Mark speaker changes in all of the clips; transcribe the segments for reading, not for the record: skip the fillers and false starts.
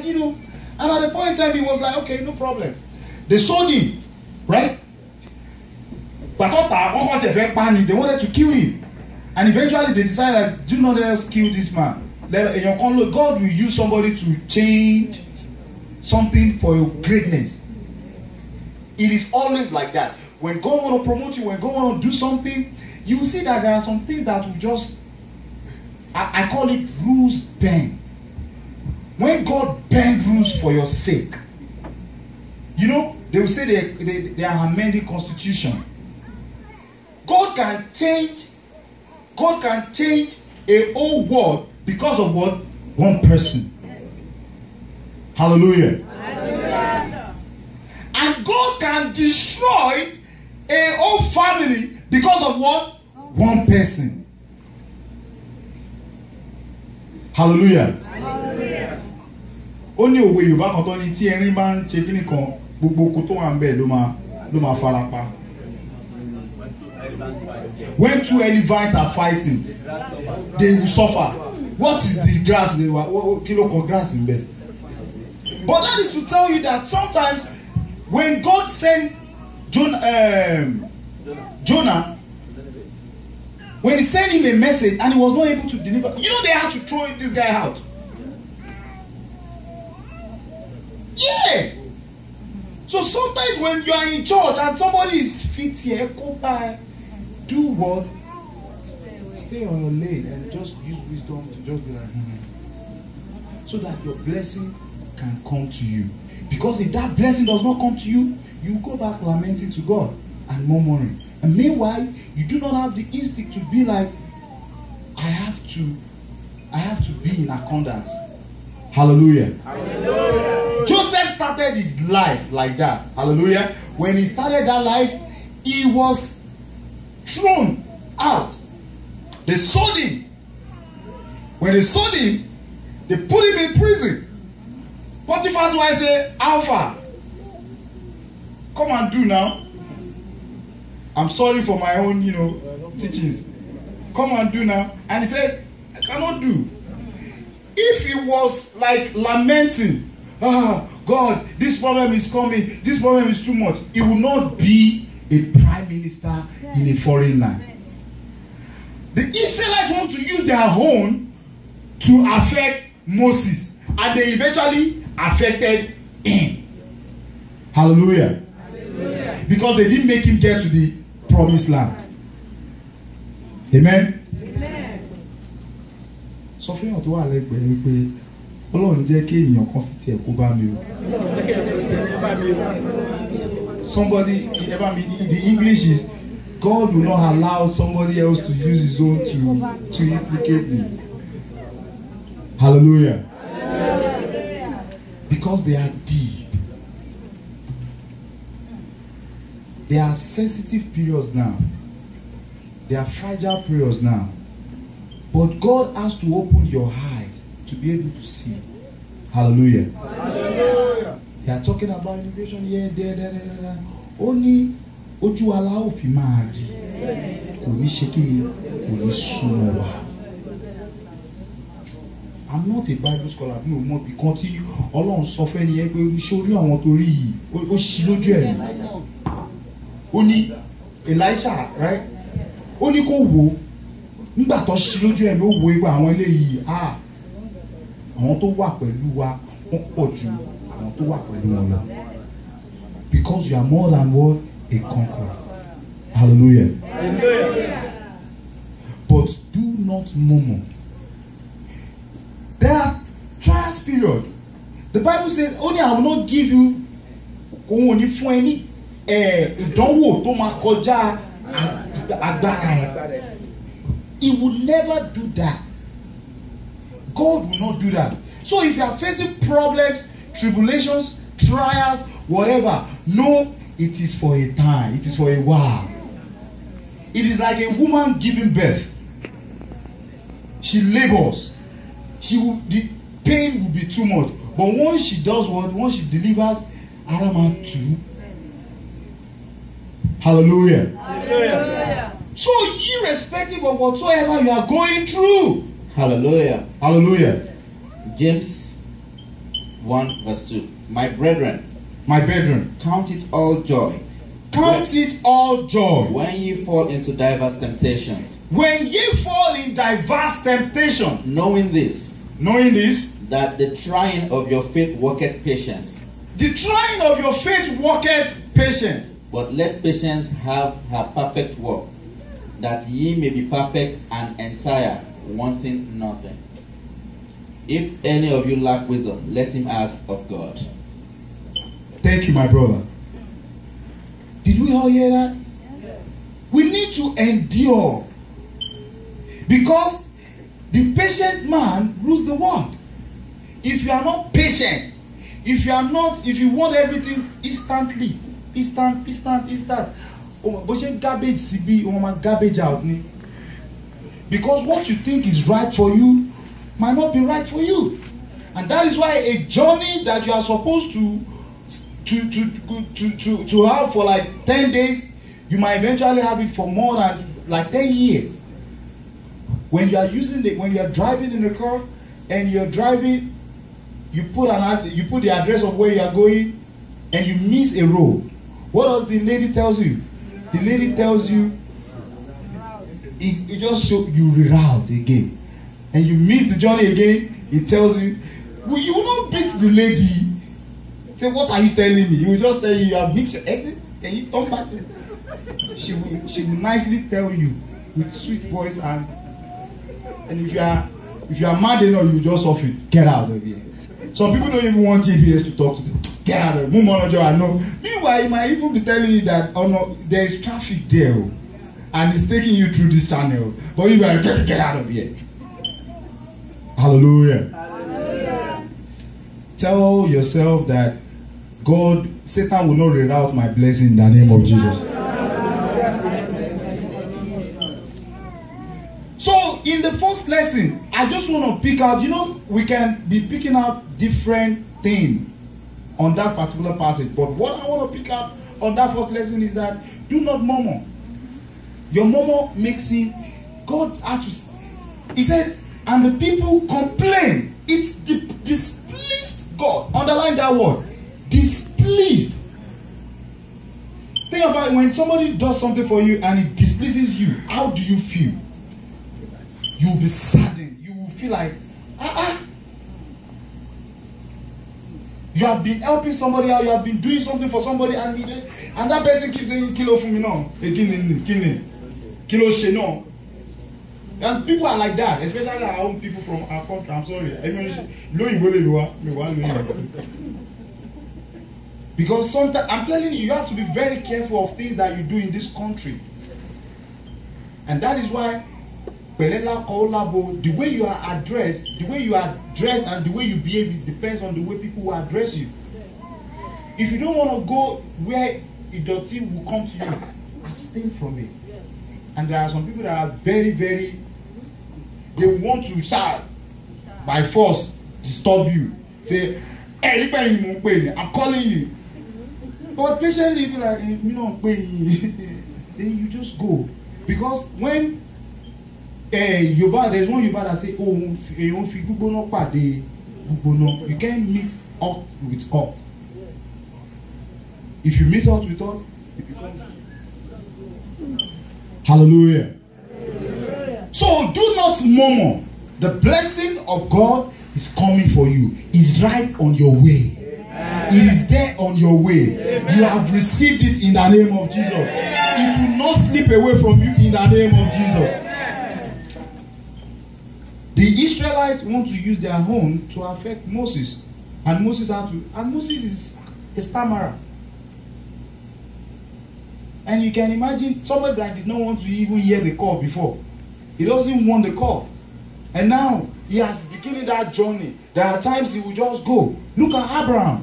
Speaker 1: you know, and at the point in time, he was like, okay, no problem. They sold him, right? But they wanted to kill him. And eventually they decided, like, do not else kill this man. God will use somebody to change something for your greatness. It is always like that. When God want to promote you, when God want to do something, you will see that there are some things that will just, I call it rules bent. When God bend rules for your sake, you know, they will say they are amending constitution. God can change a whole world because of what? One person. Hallelujah. Hallelujah. And God can destroy a whole family because of what? One person. Hallelujah. Hallelujah. Only òwe Yorùbá kan tó ní tí ẹrin bá ń ṣe kíní kan gbogbo oko tó wà ń bẹ̀ ló máa fara pa. When two elephants are fighting, they will suffer. What is the grass? Kilo ko grass in bed. But that is to tell you that sometimes when God sent Jonah, when he sent him a message and he was not able to deliver, you know they had to throw this guy out. Yeah. So sometimes when you are in church and somebody is fit here, go by, do what? Stay on your lane and just use wisdom to just be like, so that your blessing can come to you. Because if that blessing does not come to you, you go back lamenting to God and murmuring. And meanwhile, you do not have the instinct to be like, I have to be in accordance. Hallelujah. Hallelujah. Joseph started his life like that. Hallelujah. When he started that life, he was thrown out. They sold him. When they sold him, they put him in prison. Potiphar's wife said, Alpha, come and do now. I'm sorry for my own, teachings. Come and do now. And he said, I cannot do. If he was like lamenting, God, this problem is coming, this problem is too much, he will not be a prime minister in a foreign land. The Israelites want to use their own to affect Moses, and they eventually affected him. Hallelujah. Hallelujah. Because they didn't make him get to the promised land. Amen. Sọ fún yàn tó wà lẹ́gbẹ̀ẹ́ wípé Ọlọ́run jẹ́ kí ènìyàn kan fi tiẹ̀ kó bá mi o. Somebody, the English is, God will not allow somebody else to use his own to implicate me. Hallelujah. Hallelujah. Because they are deep. There are sensitive periods now. There are fragile periods now. But God has to open your eyes to be able to see. Hallelujah. Hallelujah. They are talking about immigration here, there. Only ojú ala ó fi máa rí. Kò ní ṣe kíni, kò ní súnmọ́ wa. I'm not a Bible scholar. Mi ò mọ̀ bí kan tí Ọlọ́run sọ fẹ́ ni ẹ pé sórí àwọn tó rí yìí ó ṣí lójú ẹ̀. Ó ní Elisha, right? Ó ní kó wò. Nígbà tó ṣí lójú ẹ̀ ló wo ipa àwọn eléyìí, àwọn tó wà pẹ̀lú wa wọ́n pọ̀ ju àwọn tó wà pẹ̀lú wọn lọ. Because you are more than what? A conqueror. Hallelujah. Hallelujah. But do not murmur. There are trials period. The Bible says, only I will not give you only for any ìdánwò tó máa kọjá agbára ẹ̀. He will never do that. God will not do that. So if you are facing problems, tribulations, trials, whatever, know it is for a time. It is for a while. It is like a woman giving birth. She labors. The pain will be too much. But once she does what? Once she delivers, Adam 2. Hallelujah. Hallelujah. So irrespective of whatsoever you are going through. Hallelujah. Hallelujah.
Speaker 2: James 1 verse 2. My brethren,
Speaker 1: count
Speaker 2: it all joy.
Speaker 1: Count it all joy.
Speaker 2: When ye fall into diverse temptations.
Speaker 1: When ye fall in diverse temptation.
Speaker 2: Knowing this.
Speaker 1: That
Speaker 2: the trying of your faith worketh patience.
Speaker 1: The trying of your faith worketh patience.
Speaker 2: But let patience have her perfect work, that ye may be perfect and entire, wanting nothing. If any of you lack wisdom, let him ask of God.
Speaker 1: Thank you, my brother. Did we all hear that? Yes. We need to endure. Because the patient man rules the world. If you are not patient, if you want everything instantly, instant. But garbage CB, garbage out. Because what you think is right for you might not be right for you. And that is why a journey that you are supposed to have for like 10 days, you might eventually have it for more than like 10 years. When you are when you are driving in the car and you're driving, you put the address of where you are going and you miss a road. What does the lady tells you? The lady tells you it just shows you reroute again. And you miss the journey again, it tells you, well, you will not beat the lady. Say, what are you telling me? You will just tell you have mixed your egg. Can you come back? She will nicely tell you with sweet voice, and if you are mad enough, you just off it. Get out of here. Some people don't even want GPS to talk to them. Get out of here. I know. Meanwhile, he might even be telling you that, oh no, there is traffic there, and it's taking you through this channel. But you are get out of here. Hallelujah. Hallelujah. Tell yourself that Satan will not reroute my blessing in the name of Jesus. So, in the first lesson, I just want to pick out, we can be picking out different things on that particular passage. But what I want to pick out on that first lesson is that do not murmur. Your murmur makes it, God had to, he said, and the people complain. It's displeased God. Underline that word. Displeased. Think about it. When somebody does something for you and it displeases you, how do you feel? You will be saddened. You will feel like, you have been helping somebody out, you have been doing something for somebody, and that person keeps saying, kilo for me no. Kilo she no. And people are like that, especially our own people from our country. I'm sorry. Because sometimes, I'm telling you, you have to be very careful of things that you do in this country. And that is why the way you are addressed, and the way you behave, it depends on the way people will address you. If you don't want to go where dirty will come to you, abstain from it. And there are some people that are very, very, they want to shout by force, disturb you. Say, hey, I'm calling you. But patiently, if you're like, you don't pay me, then you just go. Because when there's one Yoruba that say, you can't mix hot with hot. If you mix hot with hot, it becomes. Hallelujah. Hallelujah. So do not murmur. The blessing of God is coming for you. It's right on your way. Amen. It is there on your way. Amen. You have received it in the name of Jesus. Amen. It will not slip away from you in the name of Jesus. Amen. The Israelites want to use their own to affect Moses. And Moses is a stammerer. And you can imagine somebody that did not want to even hear the call before. He doesn't want the call. And now he has beginning that journey. There are times he will just go. Look at Abraham.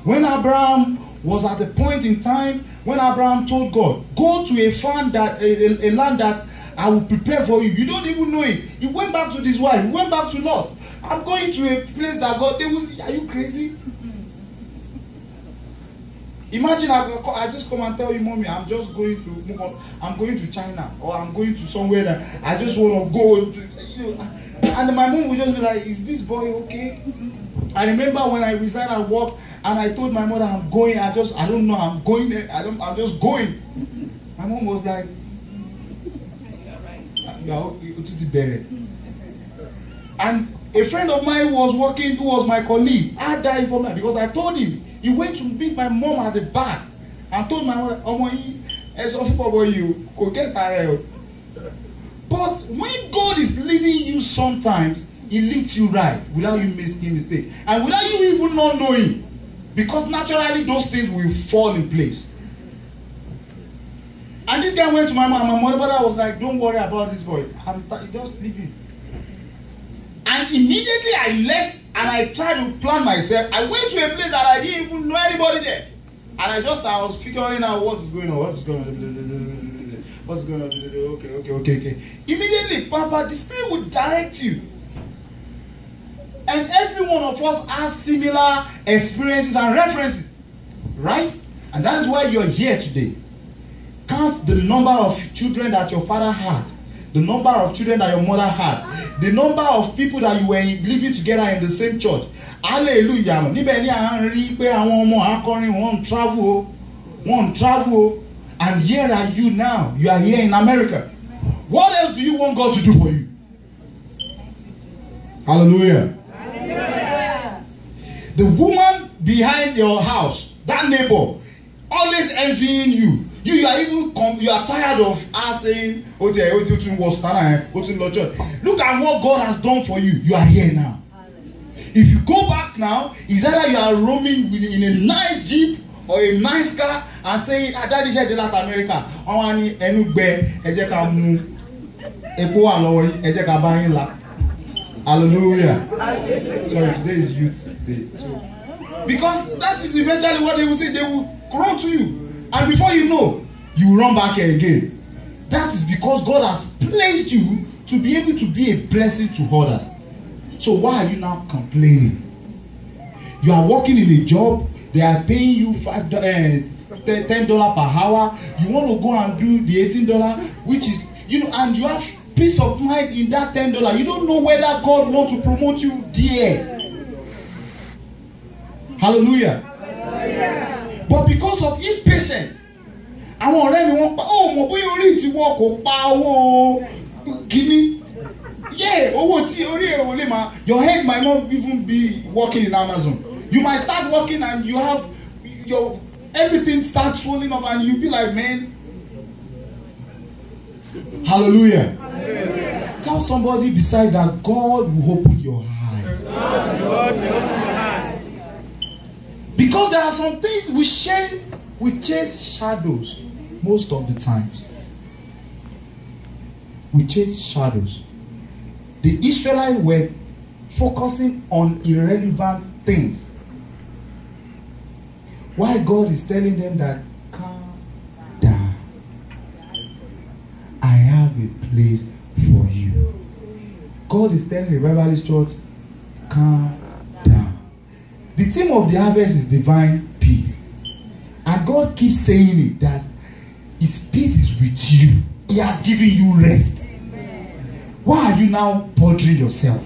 Speaker 1: When Abraham was at the point in time when Abraham told God, go to a land that I will prepare for you. You don't even know it. He went back to his wife. He went back to Lot. I'm going to a place that God, are you crazy? Imagine I just come and tell you, mommy, I'm going to China, or I'm going to somewhere that I just want to go. And my mom will just be like, is this boy okay? I remember when I resigned at work and I told my mother I'm going. I don't know. I'm going there. I'm just going. My mom was like, and a friend of mine was working, who was my colleague, had that information because I told him. He went to meet my mom at the back and told my mother, you could get tired. But when God is leading you sometimes, He leads you right without you making mistake. And without you even not knowing. Because naturally those things will fall in place. And this guy went to my mom, and my mother was like, don't worry about this boy. Just leave him. And immediately I left and I tried to plan myself. I went to a place that I didn't even know anybody there. And I was figuring out what is going on. What's going on? Okay. Immediately, Papa, the Spirit will direct you. And every one of us has similar experiences and references. Right? And that is why you're here today. Count the number of children that your father had. The number of children that your mother had. The number of people that you were living together in the same church. Hallelujah. Won't travel. And here are you now. You are here in America. What else do you want God to do for you? Hallelujah. Hallelujah. The woman behind your house, that neighbor, always envying you. You are even you are tired of her saying, look at what God has done for you. You are here now. If you go back now, it's either you are roaming in a nice jeep or a nice car and saying, that is here Latin America. Hallelujah. Sorry, today is youth day. Because that is eventually what they will say. They will run to you. And before you know, you run back here again. That is because God has placed you to be able to be a blessing to others. So why are you now complaining? You are working in a job, they are paying you $10 per hour. You want to go and do the $18, which is, and you have peace of mind in that $10. You don't know whether God wants to promote you there. Hallelujah. But because of impatience, àwọn ọ̀rẹ́ mi wọ́n pa mọ̀ bóyá orí ti wọ́n kò pa owó kìíní. Yeah, owó tí orí ẹ̀ ò lè máa. Your head might not even be working in Amazon. You might start working and you have your everything starts falling up and you be like, man. Hallelujah. Hallelujah. Tell somebody beside that God will open your eyes. God will open your eyes. Because there are some things we chase shadows most of the times. We chase shadows. The Israelites were focusing on irrelevant things. Why God is telling them that, calm down. I have a place for you. God is telling the Revivalist Church, calm down. The theme of the harvest is divine peace. And God keeps saying it, that His peace is with you. He has given you rest. Amen. Why are you now bothering yourself?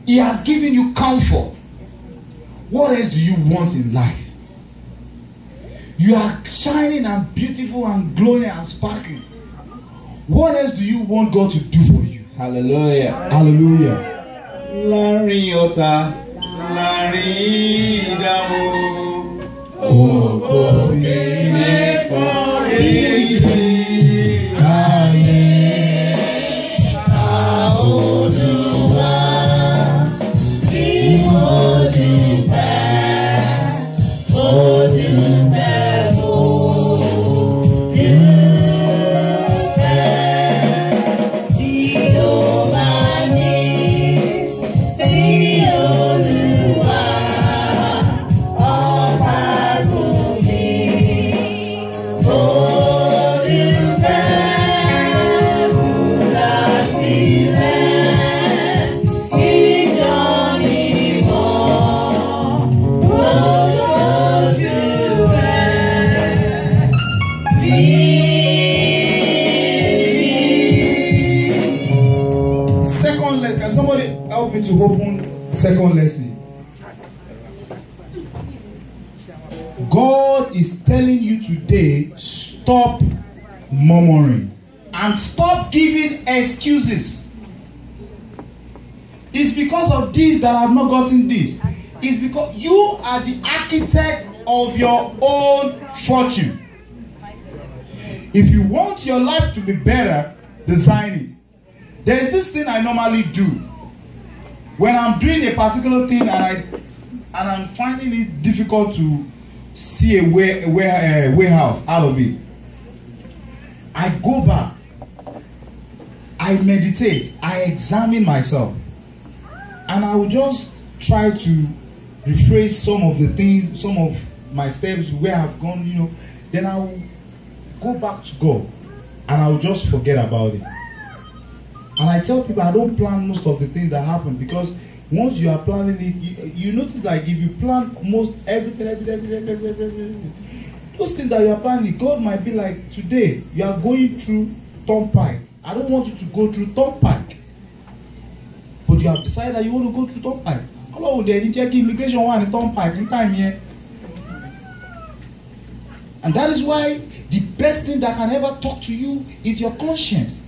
Speaker 1: He has given you comfort. What else do you want in life? You are shining and beautiful and glowing and sparkling. What else do you want God to do for you?
Speaker 2: Hallelujah.
Speaker 1: Hallelujah.
Speaker 2: Lariota, Laridamo.
Speaker 1: Oh, coffee for me. Aye. Aolúwa, Second lesson. God is telling you today, stop murmuring and stop giving excuses. It's because of this that I've not gotten this. It's because you are the architect of your own fortune. If you want your life to be better, design it. There is this thing I normally do. When I'm doing a particular thing and I'm finding it difficult to see a way out of it, I go back, I meditate, I examine myself, and I will just try to rephrase some of the things, some of my steps where I've gone, then I will go back to God and I will just forget about it. And I tell people I don't plan most of the things that happen, because once you are planning it, you notice, like, if you plan most everything, those things that you are planning, God might be like, today you are going through Turnpike. I don't want you to go through Turnpike, but you have decided that you want to go through Turnpike. Hello, they didn't check immigration one in Turnpike in time here. And that is why the best thing that can ever talk to you is your conscience,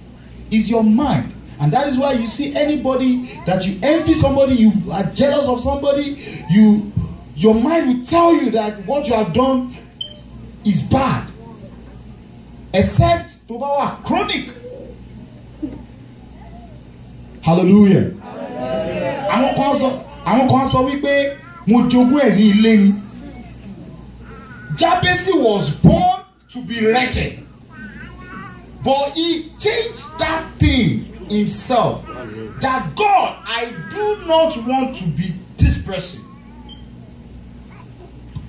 Speaker 1: is your mind. And that is why you see anybody that you envy, somebody, you are jealous of somebody, your mind will tell you that what you have done is bad. Except to our chronic. Hallelujah. Àwọn kan sọ wípé mo jogún ẹ̀ ní ilé ni. Jabesi was born to be wretched, but he changed that thing himself. That God, I do not want to be this person.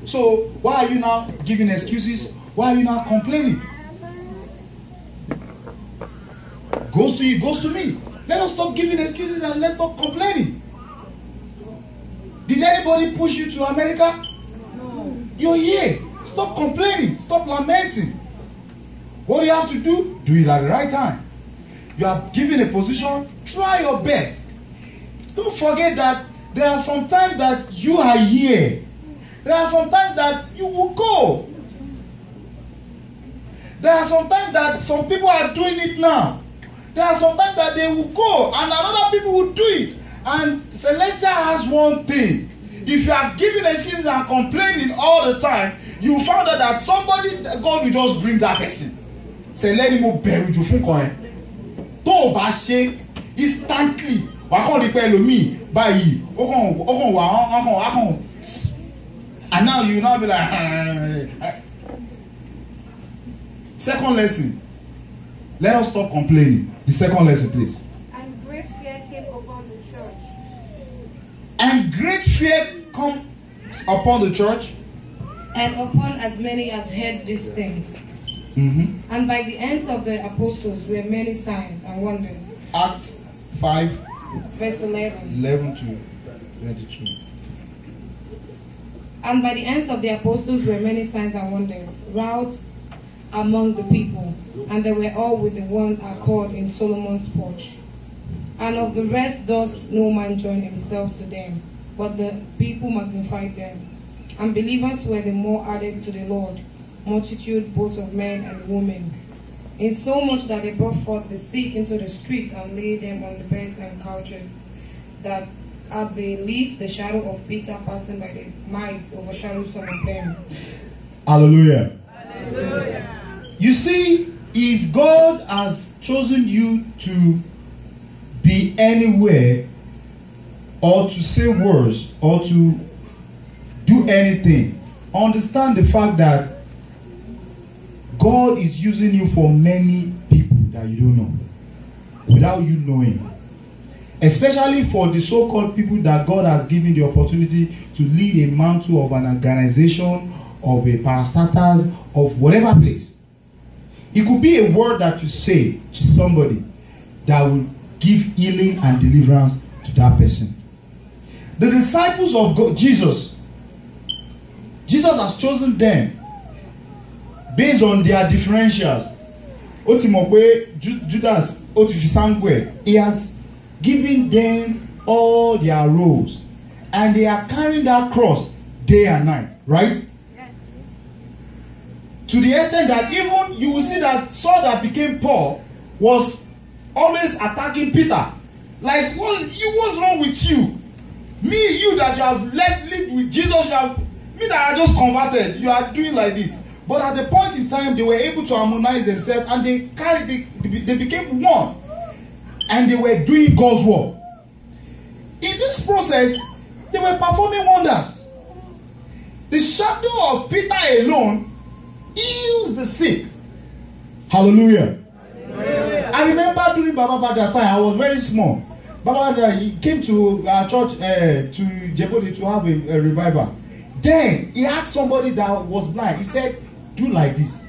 Speaker 1: So why are you now giving excuses? Why are you now complaining? Goes to you, goes to me. Let us stop giving excuses and let's stop complaining. Did anybody push you to America? No. You're here. Stop complaining. Stop lamenting. What do you have to do? Do it at the right time. You are given a position. Try your best. Don't forget that there are some times that you are here. There are some times that you will go. There are some times that some people are doing it now. There are some times that they will go and another people will do it. And Celestia has one thing. If you are giving excuses and complaining all the time, you will find out that somebody, God will just bring that person. Say, let him bury you fún kan ẹ. Tó o bá ṣe instantly, wàá kàn rí pé ẹlòmíì báyìí, ó kàn wà. And now you will now be like, Second lesson. Let us stop complaining. The second lesson, please.
Speaker 3: And great fear came upon the church.
Speaker 1: And great fear comes upon the church.
Speaker 3: And upon as many as heard these things.
Speaker 1: Mm-hmm.
Speaker 3: And by the hands of the apostles were many signs and wonders.
Speaker 1: Acts 5,
Speaker 3: verse 11.
Speaker 1: 11 to 22.
Speaker 3: And by the hands of the apostles were many signs and wonders wrought among the people, and they were all with the one accord in Solomon's porch. And of the rest durst no man join himself to them, but the people magnified them. And believers were the more added to the Lord, multitude both of men and women, insomuch that they brought forth the sick into the street and laid them on the beds and couches, that at the least the shadow of Peter passing by the might overshadowed some of them.
Speaker 1: Hallelujah.
Speaker 3: Hallelujah.
Speaker 1: You see, if God has chosen you to be anywhere, or to say words, or to do anything, understand the fact that God is using you for many people that you don't know, without you knowing. Especially for the so-called people that God has given the opportunity to lead a mantle of an organization, of a parastatals, of whatever place. It could be a word that you say to somebody that will give healing and deliverance to that person. The disciples of God, Jesus has chosen them based on their differentials. Judas, he has given them all their roles. and they are carrying that cross day and night, right? To the extent that even you will see that Saul that became Paul was always attacking Peter. Like, what's wrong with you? You that you have lived with Jesus, me that I just converted, you are doing like this. But at the point in time, they were able to harmonize themselves, and they became one, and they were doing God's work. In this process, they were performing wonders. The shadow of Peter alone heals the sick. Hallelujah. Hallelujah. I remember during Baba that time, I was very small. Baba, he came to our church, to Jebodi, to have a revival. Then he asked somebody that was blind. He said, do like this.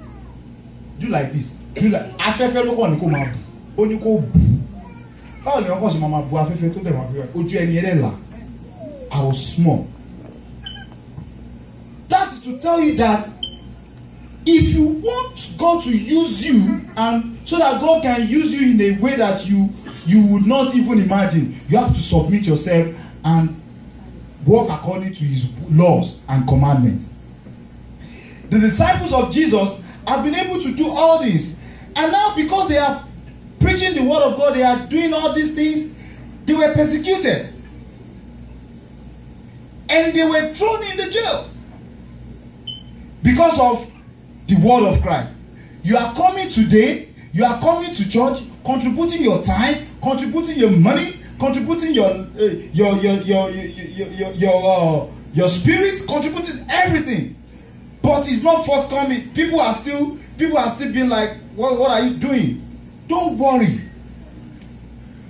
Speaker 1: Do like this. Do like. Afẹ́fẹ́ ló kọ́ ni kó máa bù. Ó ní kó bù. Báwo ni ọkọ̀ ṣe máa bu afẹ́fẹ́ tó dẹ̀ máa bù? Ojú ẹni ẹlẹ́ là. I was small. That is to tell you that if you want God to use you, and so that God can use you in a way that you would not even imagine, you have to submit yourself and walk according to his laws and commandments. The disciples of Jesus have been able to do all this, and now because they are preaching the word of God, they are doing all these things, they were persecuted and they were thrown in the jail because of the word of Christ. You are coming today, you are coming to church, contributing your time, contributing your money, contributing your spirit, contributing everything, but it's not forthcoming. People are still being like, what are you doing? Don't worry.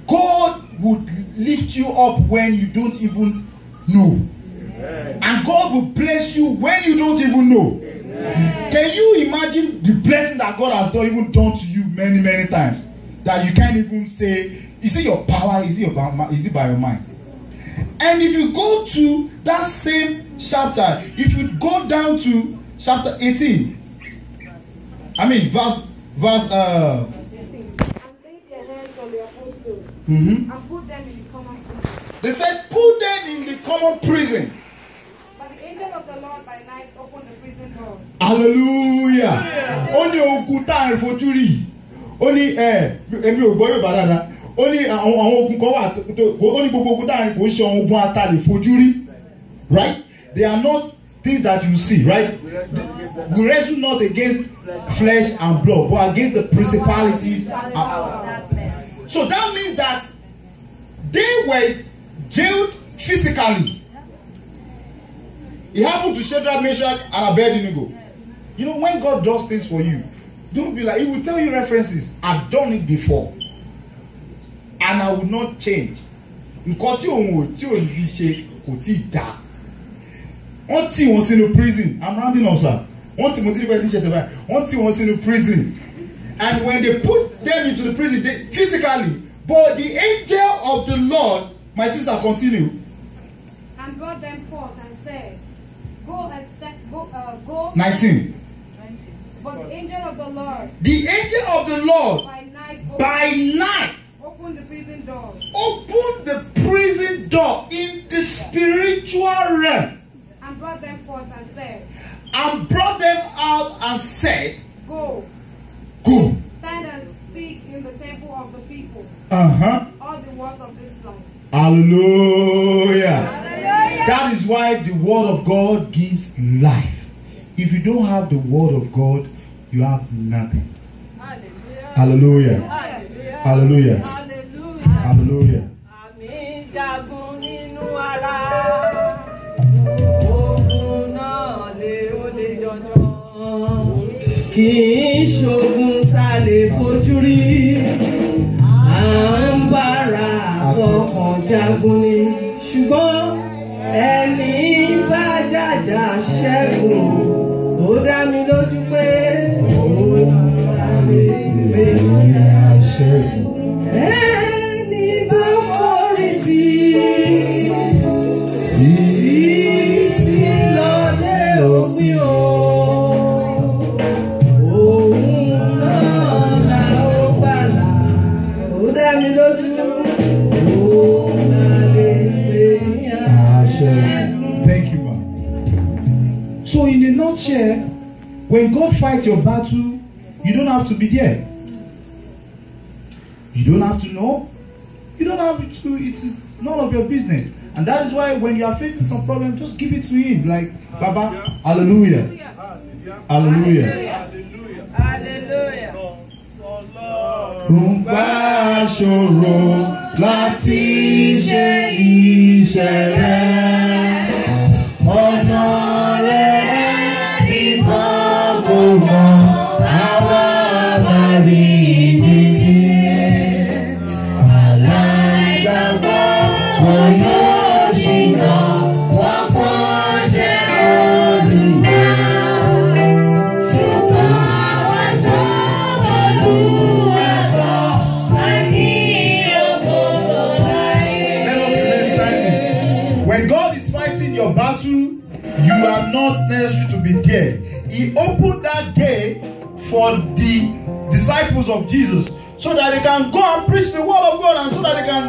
Speaker 1: God would lift you up when you don't even know, and God will bless you when you don't even know. Can you imagine the blessing that God has done to you many times, that you can't even say, is it your power, is it by your mind? And if you go to that same chapter, if you go down to chapter 18, I mean verse
Speaker 3: And laid their hands on the apostles and put them in the common prison.
Speaker 1: They said, put them in the common prison.
Speaker 3: But the angel of the Lord by night opened the prison door.
Speaker 1: Hallelujah. Only òkúta ìfojúrí. Only èmi ò gbọ́ Yorùbá dáadáa. Only àwọn ogun kan wà only gbogbo òkúta kò ṣe ogun àtàlẹ̀ ìfojúrí. Right? They are not things that you see, right? We wrestle not against flesh and blood, but against the principalities. So that means that they were jailed physically. It happened to Shadrach, Meshach, and Abednego. You know, when God does things for you, don't be like, He will tell you references. I've done it before, and I will not change. Until was in a prison. I'm rounding up, sir. Until was in a prison. And when they put them into the prison, they, physically, but the angel of the Lord, my sister, continue.
Speaker 3: And brought them forth and said, go.
Speaker 1: 19.
Speaker 3: But the angel of the Lord,
Speaker 1: by night,
Speaker 3: opened the prison door.
Speaker 1: Opened the prison door in the spiritual realm.
Speaker 3: And brought them forth and said,
Speaker 1: and brought them out and said,
Speaker 3: go.
Speaker 1: Stand
Speaker 3: and speak in the temple of the people.
Speaker 1: All
Speaker 3: the words of this song.
Speaker 1: Hallelujah. Hallelujah. That is why the word of God gives life. If you don't have the word of God, you have nothing. Hallelujah. Hallelujah. Hallelujah.
Speaker 4: Kì í ṣogun ta lè fojú rí, à ń bára àtọkàn jagun ni, ṣùgbọ́n ẹni bá jàjà ṣẹ́gun, ó dá mi lójú pé òun lè gbé ṣẹ́gun. Ẹni bá forí tì lọ́dẹ òpin o.
Speaker 1: church here, when God fights your battle, you don't have to be there. You don't have to know. You don't have to. It is none of your business. And that is why when you are facing some problem, just give it to Him. Like, Baba, hallelujah. Hallelujah.
Speaker 4: Hallelujah.
Speaker 1: Rúgbà ṣòro láti ṣe iṣẹ́ rẹ̀. Ọ̀nà rẹ̀ nìkan kò mọ̀, àwa máa rí nìyí. Aláìgbàgbọ́ wọn yóò ṣìnà, wọn kò ṣe Olúwa. Ṣùgbọ́n àwọn tó Olúwa gbọ́, á ní ògo láyé. Let us remain standing. When God is fighting your battle, you are not necessary to be there. He opened that gate for the disciples of Jesus so that they can go and preach the word of God and so that they can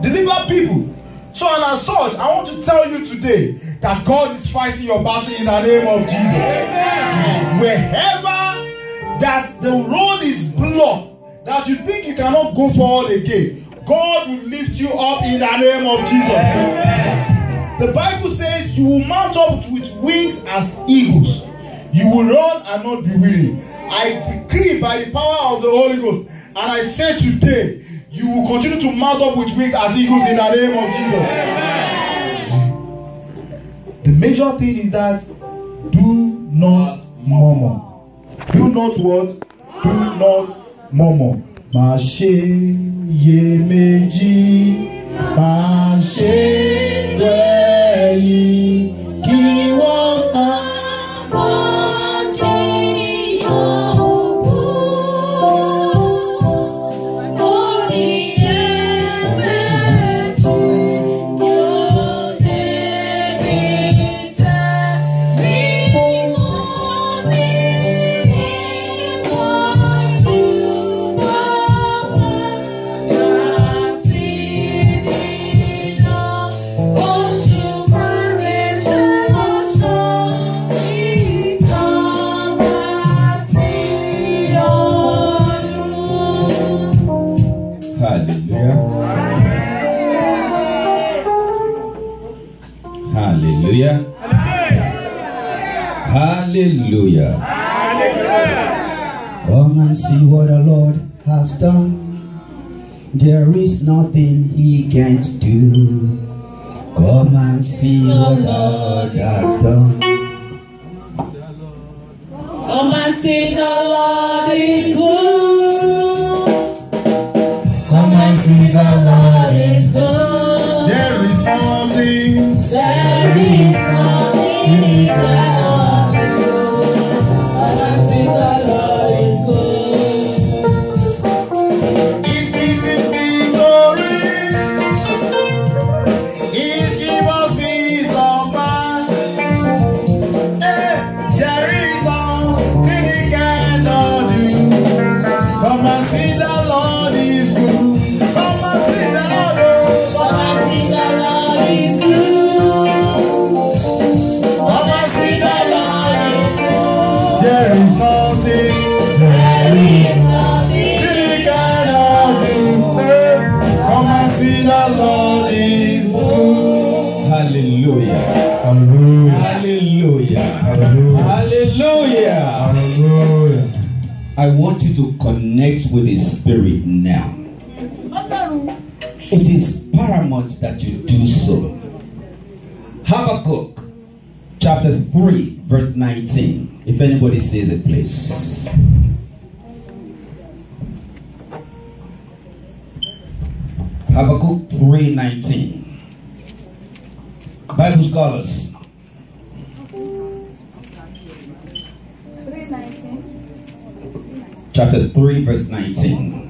Speaker 1: deliver people. So, and as such, I want to tell you today that God is fighting your battle in the name of Jesus. Amen. Wherever that the road is blocked, that you think you cannot go forward again, God will lift you up in the name of Jesus. Amen. The Bible says you will mount up with wings as eagles. You will run and not be weary. I decree by the power of the Holy Ghost, and I say today, you will continue to mount up with wings as eagles in the name of Jesus. Amen. The major thing is that do not murmur. Do not what? Do not murmur. Má ṣe iyèméjì, má ṣe wẹ̀yìn, kí wọ́n máa
Speaker 2: Hallelujah. Hallelujah.
Speaker 5: Come and see what the Lord has done. There is nothing He can't do. Come and see what the Lord has done.
Speaker 4: Come and see the Lord is good.
Speaker 5: Come and see the Lord is
Speaker 4: good.
Speaker 1: There is nothing.
Speaker 4: There is nothing He cannot do. Come and see the Lord is good.
Speaker 1: He's giving victory. He's give us peace of mind. There is nothing He cannot do. Come and see the Lord is good. Come and see the Lord.
Speaker 4: Come and see the Lord is good.
Speaker 1: Come and see the Lord is good. There is nothing. There is
Speaker 4: nothing
Speaker 1: He cannot do. Come and see the Lord is good.
Speaker 2: Hallelujah.
Speaker 1: Hallelujah.
Speaker 2: Hallelujah.
Speaker 1: Hallelujah.
Speaker 2: Hallelujah.
Speaker 1: Hallelujah.
Speaker 2: I want you to connect with the Spirit now. It is paramount that you do so. Habakkuk chapter 3 verse 19. If anybody says it, please. Habakkuk 3:19. Bible scholars.
Speaker 3: 3:19.
Speaker 2: Chapter 3 verse 19.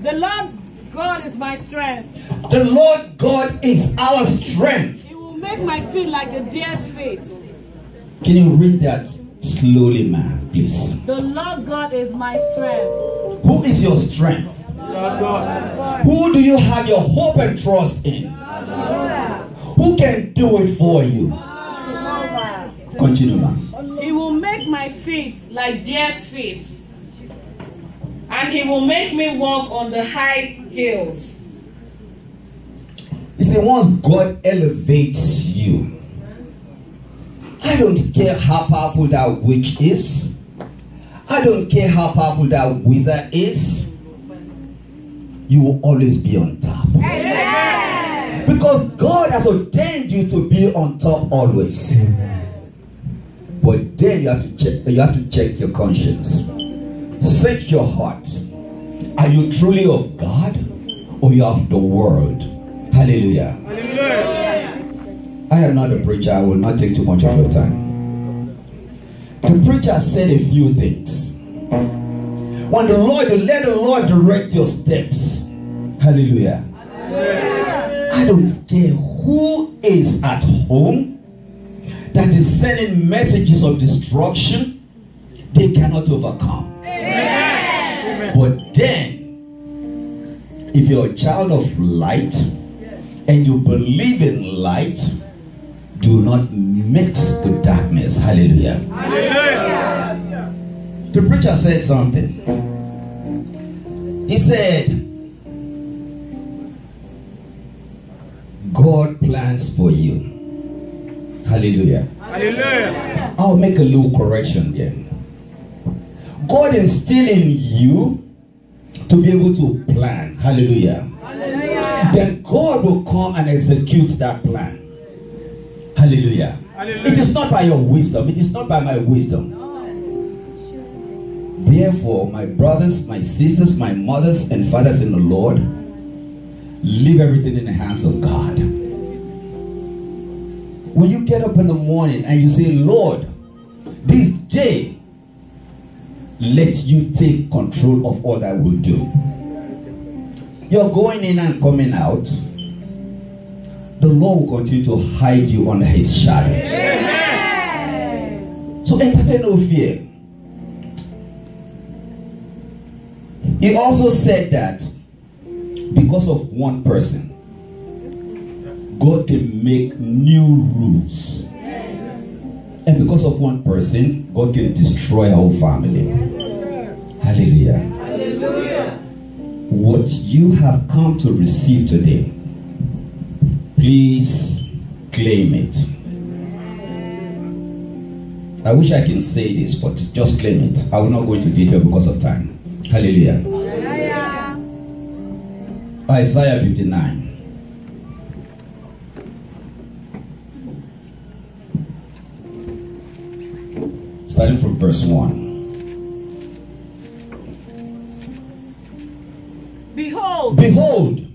Speaker 6: The Lord God is my strength.
Speaker 2: The Lord God is our strength.
Speaker 6: He will make my feet like the deer's feet.
Speaker 2: Can you read that slowly, man, please?
Speaker 6: The Lord God is my strength.
Speaker 2: Who is your strength? Who do you have your hope and trust in? Who can do it for you?
Speaker 5: Continue, ma'am.
Speaker 6: He will make my feet like deer's feet, and he will make me walk on the high hills.
Speaker 5: He said, once God elevates you, I don't care how powerful that witch is. I don't care how powerful that wizard is. You will always be on top. Amen. Because God has ordained you to be on top always. But then you have to check your conscience. Search your heart. Are you truly of God or you are of the world? Hallelujah. Hallelujah. I am not a preacher. I will not take too much of your time. The preacher said a few things. When you let the Lord direct your steps. Hallelujah. Hallelujah. I don't care who is at home that is sending messages of destruction. They cannot overcome. Amen. But then, if you're a child of light and you believe in light, do not mix with darkness. Hallelujah. Hallelujah. The preacher said something. He said, God plans for you. Hallelujah. Hallelujah. I'll make a little correction here. God instilled in you to be able to plan. Hallelujah. Hallelujah. Then God will come and execute that plan. Hallelujah. Hallelujah. It is not by your wisdom. It is not by my wisdom. Therefore, my brothers, my sisters, my mothers and fathers in the Lord, leave everything in the hands of God. When you get up in the morning and you say, Lord, this day, let you take control of all I will do. You're going in and coming out. The Lord will continue to hide you under his shadow. Amen. So entertain no fear. He also said that because of one person, God can make new rules. And because of one person, God can destroy a whole family. Hallelujah. Hallelujah. What you have come to receive today, please claim it. I wish I can say this, but just claim it. I will not go into detail because of time. Hallelujah. Hallelujah. Isaiah 59. Starting from verse 1.
Speaker 6: Behold,
Speaker 5: Behold,